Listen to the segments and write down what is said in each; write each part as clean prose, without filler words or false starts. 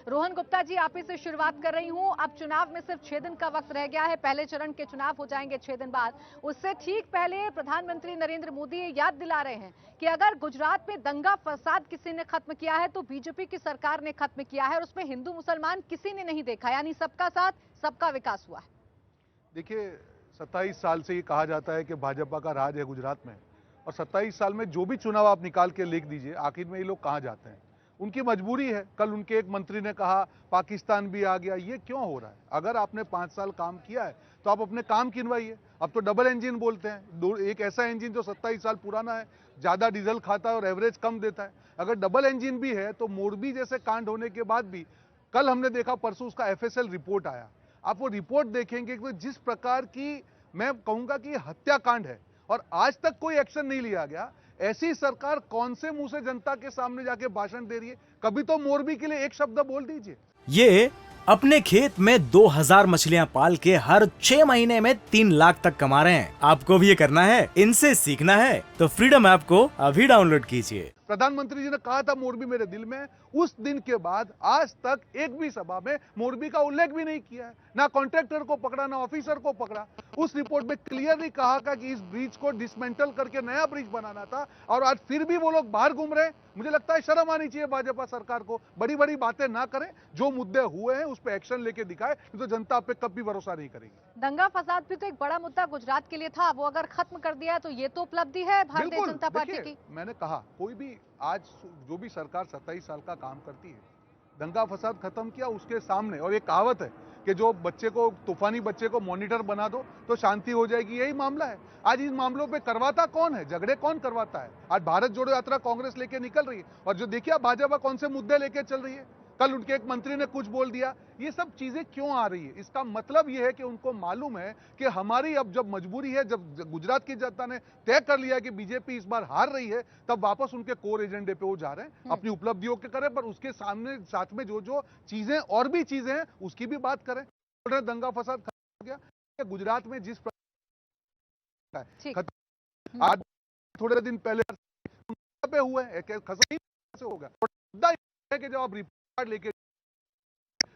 रोहन गुप्ता जी, आप ही से शुरुआत कर रही हूं। अब चुनाव में सिर्फ 6 दिन का वक्त रह गया है। पहले चरण के चुनाव हो जाएंगे 6 दिन बाद। उससे ठीक पहले प्रधानमंत्री नरेंद्र मोदी ये याद दिला रहे हैं कि अगर गुजरात में दंगा फसाद किसी ने खत्म किया है तो बीजेपी की सरकार ने खत्म किया है, और उसमें हिंदू मुसलमान किसी ने नहीं देखा, यानी सबका साथ सबका विकास हुआ है। देखिए, 27 साल से ये कहा जाता है कि भाजपा का राज है गुजरात में, और 27 साल में जो भी चुनाव आप निकाल के लिख दीजिए, आखिर में ये लोग कहाँ जाते हैं। उनकी मजबूरी है। कल उनके एक मंत्री ने कहा पाकिस्तान भी आ गया। ये क्यों हो रहा है? अगर आपने 5 साल काम किया है तो आप अपने काम गिनवाइए। अब तो डबल इंजन बोलते हैं, एक ऐसा इंजन जो 27 साल पुराना है, ज्यादा डीजल खाता है और एवरेज कम देता है। अगर डबल इंजन भी है तो मोरबी जैसे कांड होने के बाद भी, कल हमने देखा, परसों उसका FSL रिपोर्ट आया, आप वो रिपोर्ट देखेंगे कि जिस प्रकार की, मैं कहूंगा कि हत्याकांड है और आज तक कोई एक्शन नहीं लिया गया। ऐसी सरकार कौन से मुंह से जनता के सामने जाके भाषण दे रही है? कभी तो मोरबी के लिए एक शब्द बोल दीजिए। ये अपने खेत में 2000 मछलियां पाल के हर 6 महीने में 3 लाख तक कमा रहे हैं। आपको भी ये करना है, इनसे सीखना है तो फ्रीडम ऐप को अभी डाउनलोड कीजिए। प्रधानमंत्री जी ने कहा था मोरबी मेरे दिल में, उस दिन के बाद आज तक एक भी सभा में मोरबी का उल्लेख भी नहीं किया है। ना कॉन्ट्रैक्टर को पकड़ा, ना ऑफिसर को पकड़ा। उस रिपोर्ट में क्लियरली कहा था कि इस ब्रिज को डिसमेंटल करके नया ब्रिज बनाना था, और आज फिर भी वो लोग बाहर घूम रहे हैं। मुझे लगता है शर्म आनी चाहिए भाजपा सरकार को। बड़ी बड़ी बातें ना करें, जो मुद्दे हुए हैं उस पर एक्शन लेके दिखाए, तो जनता पे कभी भरोसा नहीं करेगी। दंगा फसाद भी तो एक बड़ा मुद्दा गुजरात के लिए था, वो अगर खत्म कर दिया तो ये तो उपलब्धि है भारतीय जनता पार्टी की। मैंने कहा, कोई भी आज जो भी सरकार 27 साल का काम करती है, दंगा फसाद खत्म किया उसके सामने। और ये कहावत है कि जो बच्चे को, तूफानी बच्चे को मॉनिटर बना दो तो शांति हो जाएगी, यही मामला है। आज इन मामलों पे करवाता कौन है? झगड़े कौन करवाता है? आज भारत जोड़ो यात्रा कांग्रेस लेके निकल रही है, और जो देखिए भाजपा कौन से मुद्दे लेके चल रही है। कल उनके एक मंत्री ने कुछ बोल दिया। ये सब चीजें क्यों आ रही है? इसका मतलब ये है कि उनको मालूम है कि हमारी अब जब मजबूरी है, जब गुजरात की जनता ने तय कर लिया कि बीजेपी इस बार हार रही है, तब वापस उनके कोर एजेंडे पे वो जा रहे हैं। अपनी उपलब्धियों के करें, पर उसके सामने साथ में जो जो चीजें और भी चीजें हैं उसकी भी बात करें। दंगा फसाद खत्म हो गया गुजरात में, जिस आज थोड़े दिन पहले पे हुए कैसे होगा? कि जब आप रिपोर्ट लेके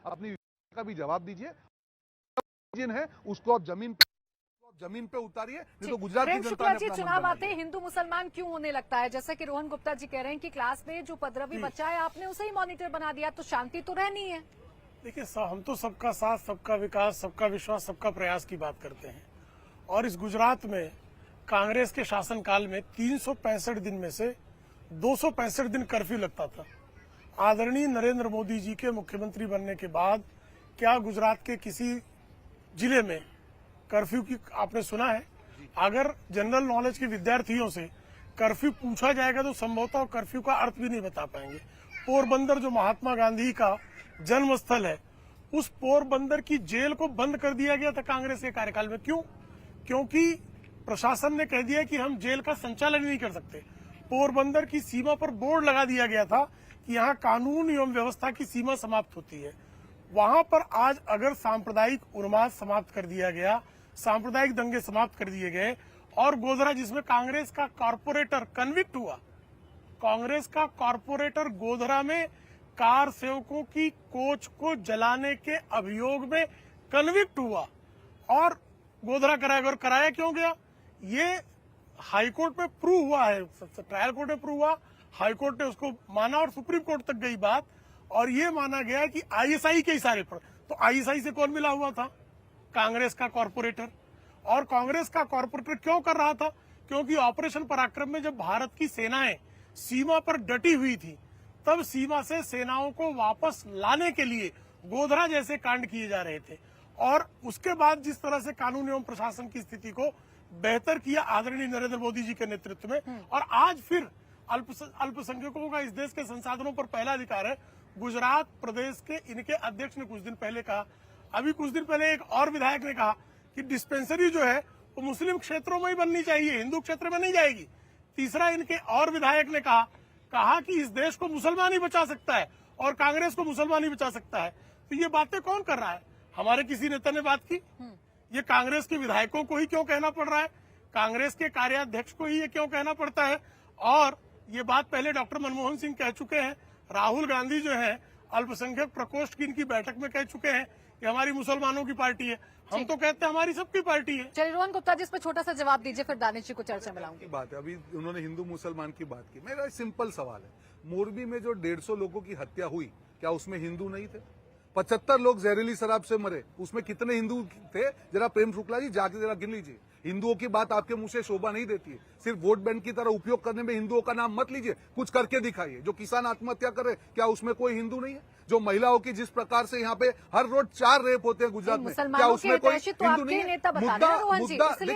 अपनी का भी जवाब दीजिए, जिन है उसको आप जमीन पे उतारिए, नहीं तो गुजरात की जनता ने चुनाव आते हिंदू मुसलमान क्यों होने लगता है? जैसे कि रोहन गुप्ता जी कह रहे हैं कि क्लास में जो 15वीं बच्चा है आपने उसे ही मॉनिटर बना दिया, तो शांति तो रहनी है। देखिए, हम तो सबका साथ, सबका विकास, सबका विश्वास, सबका प्रयास की बात करते हैं, और इस गुजरात में कांग्रेस के शासनकाल में 365 दिन में से 265 दिन कर्फ्यू लगता था। आदरणीय नरेंद्र मोदी जी के मुख्यमंत्री बनने के बाद क्या गुजरात के किसी जिले में कर्फ्यू की आपने सुना है? अगर जनरल नॉलेज के विद्यार्थियों से कर्फ्यू पूछा जाएगा तो संभवतः कर्फ्यू का अर्थ भी नहीं बता पाएंगे। पोरबंदर जो महात्मा गांधी का जन्म स्थल है, उस पोरबंदर की जेल को बंद कर दिया गया था कांग्रेस के कार्यकाल में। क्यों? क्योंकि प्रशासन ने कह दिया कि हम जेल का संचालन नहीं कर सकते। पोरबंदर की सीमा पर बोर्ड लगा दिया गया था कि यहाँ कानून एवं व्यवस्था की सीमा समाप्त होती है। वहां पर आज अगर सांप्रदायिक उन्माद समाप्त कर दिया गया, सांप्रदायिक दंगे समाप्त कर दिए गए, और गोधरा जिसमें कांग्रेस का कॉर्पोरेटर कन्विक्ट हुआ, कांग्रेस का कॉर्पोरेटर गोधरा में कार सेवकों की कोच को जलाने के अभियोग में कन्विक्ट हुआ, और गोधरा कराया क्यों गया? ये हाईकोर्ट में प्रूव हुआ है, ट्रायल कोर्ट में प्रूव हुआ, हाईकोर्ट ने उसको माना और सुप्रीम कोर्ट तक गई बात, और ये माना गया कि ISI के इशारे पर। तो ISI से कौन मिला हुआ था? कांग्रेस का कॉर्पोरेटर। और कांग्रेस का कॉर्पोरेटर क्यों कर रहा था? क्योंकि ऑपरेशन पराक्रम में जब भारत की सेनाएं सीमा पर डटी हुई थी, तब सीमा से सेनाओं को वापस लाने के लिए गोधरा जैसे कांड किए जा रहे थे। और उसके बाद जिस तरह से कानून एवं प्रशासन की स्थिति को बेहतर किया आदरणीय नरेंद्र मोदी जी के नेतृत्व में, और आज फिर अल्पसंख्यकों का इस देश के संसाधनों पर पहला अधिकार है। गुजरात प्रदेश के इनके अध्यक्ष ने कुछ दिन पहले कहा, अभी कुछ दिन पहले एक और विधायक ने कहा कि डिस्पेंसरी जो है वो मुस्लिम क्षेत्रों में ही बननी चाहिए, हिंदू क्षेत्र में नहीं जाएगी। तीसरा इनके और विधायक ने कहा कि इस देश को मुसलमान ही बचा सकता है और कांग्रेस को मुसलमान ही बचा सकता है। तो ये बातें कौन कर रहा है? हमारे किसी नेता ने बात की? ये कांग्रेस के विधायकों को ही क्यों कहना पड़ रहा है? कांग्रेस के कार्याध्यक्ष को ही ये क्यों कहना पड़ता है? और ये बात पहले डॉक्टर मनमोहन सिंह कह चुके हैं, राहुल गांधी जो है अल्पसंख्यक प्रकोष्ठ की इनकी बैठक में कह चुके हैं कि हमारी मुसलमानों की पार्टी है। हम तो कहते हैं हमारी सबकी पार्टी है। चलिए रोहन गुप्ता जी, इस पर छोटा सा जवाब दीजिए, फिर दानिश जी को चर्चा में लाऊंगी। की बात है, अभी उन्होंने हिंदू मुसलमान की बात की। मेरा सिंपल सवाल है, मोरबी में जो 150 लोगों की हत्या हुई, क्या उसमें हिंदू नहीं थे? 75 लोग जहरीली शराब से मरे, उसमें कितने हिंदू थे? जरा प्रेम शुक्ला जी जाके जरा गिन लीजिए। हिंदुओं की बात आपके मुंह से शोभा नहीं देती है। सिर्फ वोट बैंक की तरह उपयोग करने में हिंदुओं का नाम मत लीजिए, कुछ करके दिखाइए। जो किसान आत्महत्या कर रहे, क्या उसमें कोई हिंदू नहीं है? जो महिलाओं की जिस प्रकार से यहाँ पे हर रोज 4 रेप होते हैं गुजरात में, क्या उसमें कोई हिंदू नहीं है?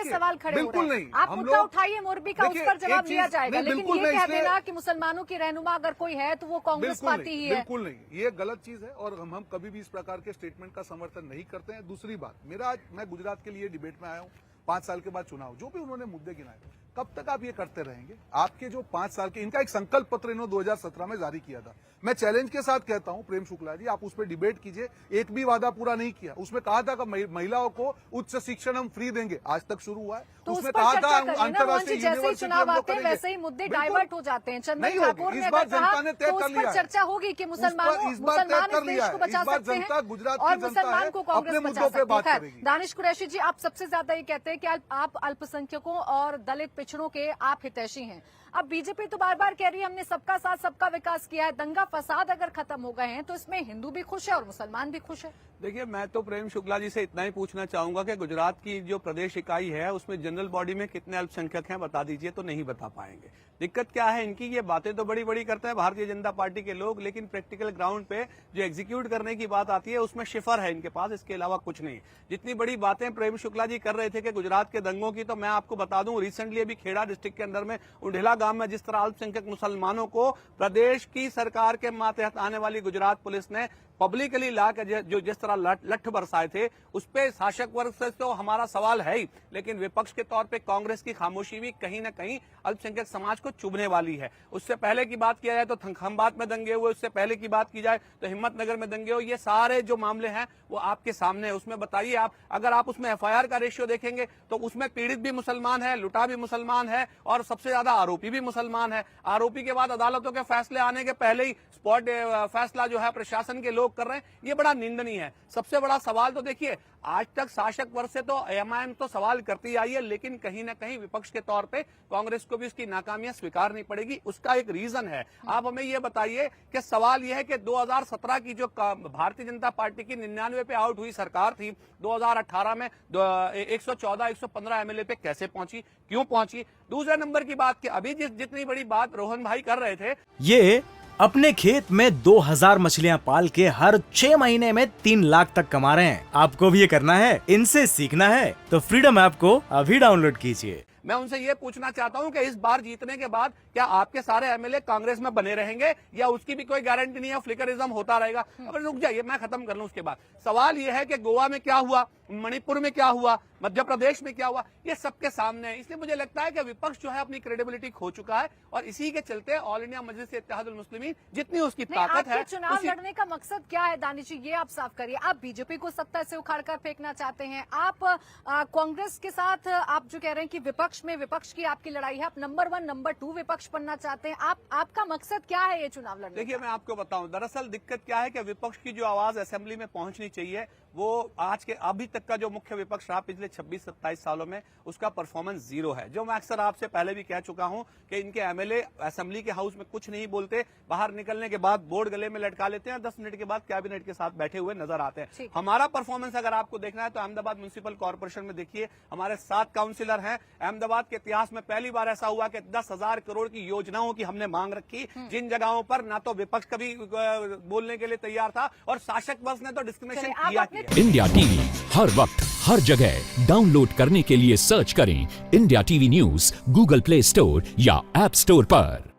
सवाल खड़े हो बिल्कुल रहे हैं। नहीं। आप मुद्दा उठाइए मोरबी का, उस पर जवाब दिया जाएगा, लेकिन ये कह देना कि मुसलमानों की रहनुमा अगर कोई है तो वो कांग्रेस पार्टी ही है, बिल्कुल नहीं। ये गलत चीज है और हम कभी भी इस प्रकार के स्टेटमेंट का समर्थन नहीं करते हैं। दूसरी बात, मैं गुजरात के लिए डिबेट में आया हूँ। 5 साल के बाद चुनाव, जो भी उन्होंने मुद्दे गिनाए, कब तक आप ये करते रहेंगे? आपके जो 5 साल के, इनका एक संकल्प पत्र इन्होंने 2017 में जारी किया था। मैं चैलेंज के साथ कहता हूं प्रेम शुक्ला जी, आप उस पर डिबेट कीजिए। एक भी वादा पूरा नहीं किया। उसमें कहा था कि महिलाओं को उच्च शिक्षण हम फ्री देंगे, आज तक शुरू हुआ है। तो उसमें उस पर कहा चर्चा था करिए ना, अंतर्राष्ट्रीय जैसे ही चुनाव आते हैं वैसे ही मुद्दे डाइवर्ट हो जाते हैं। चंदन ठाकुर ने अगर कहा तो उस पर चर्चा होगी कि मुसलमान इस देश को बचा सकते हैं और मुसलमान को कांग्रेस बचा सकती है। दानिश कुरैशी जी, आप सबसे ज्यादा ये कहते हैं कि आप अल्पसंख्यकों और दलित पिछड़ों के आप हितैषी हैं। अब बीजेपी तो बार बार कह रही है हमने सबका साथ सबका विकास किया है, दंगा फसाद अगर खत्म हो गए हैं तो इसमें हिंदू भी खुश है और मुसलमान भी खुश है। देखिए, मैं तो प्रेम शुक्ला जी से इतना ही पूछना चाहूंगा कि गुजरात की जो प्रदेश इकाई है उसमें जनरल बॉडी में कितने अल्पसंख्यक हैं बता दीजिए। तो नहीं बता पाएंगे। दिक्कत क्या है इनकी, ये बातें तो बड़ी बड़ी करते हैं भारतीय जनता पार्टी के लोग, लेकिन प्रैक्टिकल ग्राउंड पे जो एग्जीक्यूट करने की बात आती है उसमें शिफर है इनके पास, इसके अलावा कुछ नहीं। जितनी बड़ी बातें प्रेम शुक्ला जी कर रहे थे कि गुजरात के दंगों की, तो मैं आपको बता दूं रिसेंटली अभी खेड़ा डिस्ट्रिक्ट के अंदर में उंढेला गांव में जिस तरह अल्पसंख्यक मुसलमानों को प्रदेश की सरकार के मातहत आने वाली गुजरात पुलिस ने पब्लिकली ला के जो जिस तरह लठ बरसाए थे, उस पे शासक वर्ग से तो हमारा सवाल है ही, लेकिन विपक्ष के तौर पे कांग्रेस की खामोशी भी कहीं न कहीं अल्पसंख्यक समाज को चुभने वाली है। उससे पहले की बात किया जाए तो खंभात में दंगे हुए, उससे पहले की बात की जाए तो हिम्मतनगर में दंगे हुए। ये सारे जो मामले हैं वो आपके सामने है। उसमें बताइए आप, अगर आप उसमें FIR का रेशियो देखेंगे तो उसमें पीड़ित भी मुसलमान है, लुटा भी मुसलमान है और सबसे ज्यादा आरोपी भी मुसलमान है। आरोपी के बाद अदालतों के फैसले आने के पहले ही स्पॉट फैसला जो है प्रशासन के लोग कर रहे हैं, ये बड़ा निंदनीय है। सबसे बड़ा सवाल तो देखिए, आज तक शासक वर्ग से तो MIM तो सवाल करती आई है, लेकिन कहीं ना कहीं विपक्ष के तौर पे कांग्रेस को भी उसकी नाकामियां स्वीकारनी पड़ेगी। उसका एक रीजन है। आप हमें ये बताइए कि सवाल यह है कि 2017 की जो भारतीय जनता पार्टी की 99 पे आउट हुई सरकार थी, 2018 में 114-115 MLA पे कैसे पहुंची, क्यों पहुंची? दूसरे नंबर की बात कि अभी जितनी बड़ी बात रोहन भाई कर रहे थे, ये अपने खेत में 2000 मछलियां पाल के हर 6 महीने में 3 लाख तक कमा रहे हैं। आपको भी ये करना है, इनसे सीखना है तो फ्रीडम ऐप को अभी डाउनलोड कीजिए। मैं उनसे ये पूछना चाहता हूं कि इस बार जीतने के बाद क्या आपके सारे MLA कांग्रेस में बने रहेंगे या उसकी भी कोई गारंटी नहीं है, फ्लिकरिज्म होता रहेगा? अब रुक जाइए, मैं खत्म कर लूं उसके बाद। सवाल यह है कि गोवा में क्या हुआ, मणिपुर में क्या हुआ, मध्य प्रदेश में क्या हुआ, ये सबके सामने है। इसलिए मुझे लगता है कि विपक्ष जो है अपनी क्रेडिबिलिटी खो चुका है और इसी के चलते ऑल इंडिया मजलिस इत्तेहादुल मुस्लिमीन जितनी उसकी ताकत है। चुनाव लड़ने का मकसद क्या है दानिश जी, ये आप साफ करिए। आप बीजेपी को सत्ता से उखाड़कर फेंकना चाहते हैं, आप कांग्रेस के साथ आप जो कह रहे हैं कि विपक्ष में विपक्ष की आपकी लड़ाई है, आप नंबर 1 नंबर 2 विपक्ष बनना चाहते हैं। आपका मकसद क्या है ये चुनाव लड़ने? देखिए, मैं आपको बताऊं, दरअसल दिक्कत क्या है कि विपक्ष की जो आवाज असेंबली में पहुंचनी चाहिए वो आज के अभी तक का जो मुख्य विपक्ष रहा पिछले 26-27 सालों में, उसका परफॉर्मेंस जीरो है। जो मैं अक्सर आपसे पहले भी कह चुका हूं कि इनके MLA असेंबली के हाउस में कुछ नहीं बोलते, बाहर निकलने के बाद बोर्ड गले में लटका लेते हैं और 10 मिनट के बाद कैबिनेट के साथ बैठे हुए नजर आते हैं। हमारा परफॉर्मेंस अगर आपको देखना है तो अहमदाबाद म्युनिसिपल कॉर्पोरेशन में देखिए, हमारे 7 काउंसिलर हैं। अहमदाबाद के इतिहास में पहली बार ऐसा हुआ कि 10,000 करोड़ की योजनाओं की हमने मांग रखी, जिन जगहों पर ना तो विपक्ष कभी बोलने के लिए तैयार था और शासक वर्ग ने तो डिस्क्रिमिनेशन किया। इंडिया टीवी हर वक्त हर जगह डाउनलोड करने के लिए सर्च करें India TV news Google play store या ऐप स्टोर पर।